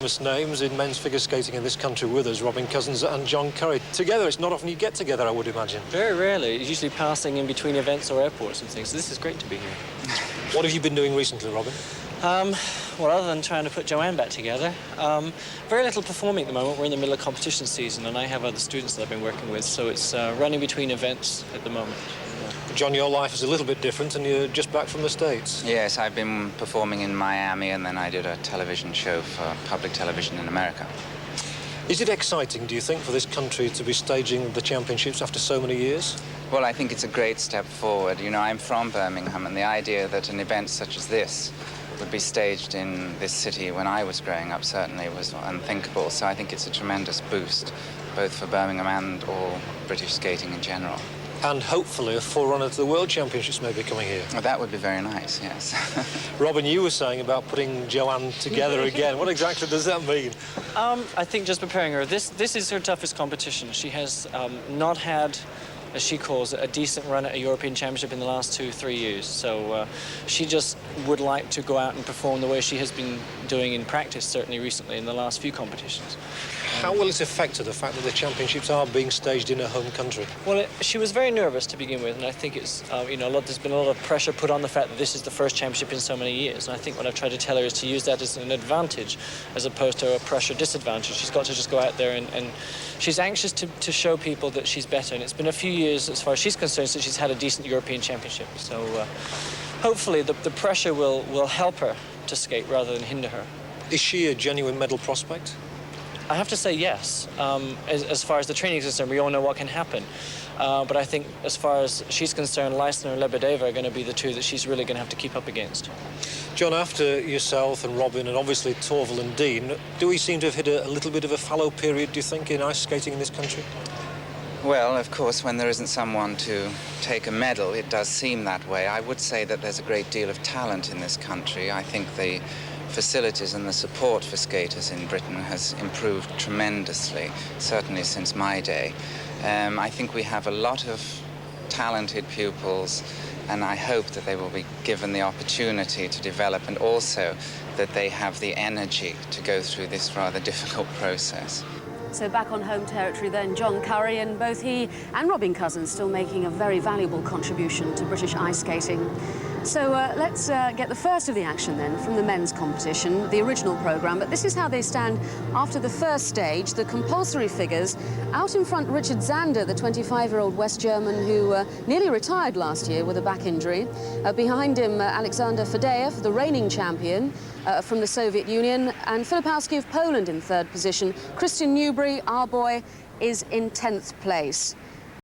Famous names in men's figure skating in this country with us, Robin Cousins and John Curry. Together, it's not often you get together, I would imagine. Very rarely. It's usually passing in between events or airports and things, so this is great to be here. What have you been doing recently, Robin? Well, other than trying to put Joanne back together, very little performing at the moment. We're in the middle of competition season, and I have other students that I've been working with, so it's running between events at the moment. John, your life is a little bit different, and you're just back from the States. Yes, I've been performing in Miami, and then I did a television show for public television in America. Is it exciting, do you think, for this country to be staging the championships after so many years? Well, I think it's a great step forward. You know, I'm from Birmingham, and the idea that an event such as this would be staged in this city when I was growing up certainly was unthinkable. So I think it's a tremendous boost, both for Birmingham and all British skating in general. And hopefully a forerunner to the World Championships may be coming here. Well, that would be very nice, yes. Robin, you were saying about putting Joanne together again. What exactly does that mean? I think just preparing her. This is her toughest competition. She has not had, as she calls it, a decent run at a European Championship in the last 2-3 years. So she just would like to go out and perform the way she has been doing in practice, certainly recently in the last few competitions. How will it affect her, the fact that the championships are being staged in her home country? Well, she was very nervous to begin with, and I think it's, you know, there's been a lot of pressure put on the fact that this is the first championship in so many years. And I think what I've tried to tell her is to use that as an advantage as opposed to a pressure disadvantage. She's got to just go out there and she's anxious to show people that she's better. And it's been a few years, as far as she's concerned, since she's had a decent European championship. So hopefully the pressure will help her to skate rather than hinder her. Is she a genuine medal prospect? I have to say yes. As far as the training is concerned, we all know what can happen. But I think as far as she's concerned, Leistner and Lebedeva are going to be the two that she's really going to have to keep up against. John, after yourself and Robin and obviously Torvill and Dean, do we seem to have hit a little bit of a fallow period, do you think, in ice skating in this country? Well, of course, when there isn't someone to take a medal, it does seem that way. I would say that there's a great deal of talent in this country. I think the facilities and the support for skaters in Britain has improved tremendously, certainly since my day. I think we have a lot of talented pupils, and I hope that they will be given the opportunity to develop, and also that they have the energy to go through this rather difficult process. So back on home territory then, John Curry, and both he and Robin Cousins still making a very valuable contribution to British ice skating. So let's get the first of the action then from the men's competition, the original programme. But this is how they stand after the first stage, the compulsory figures. Out in front, Richard Zander, the 25-year-old West German who nearly retired last year with a back injury. Behind him, Alexander Fadeev, the reigning champion from the Soviet Union, and Filipowski of Poland in third position. Christian Newbury, our boy, is in 10th place.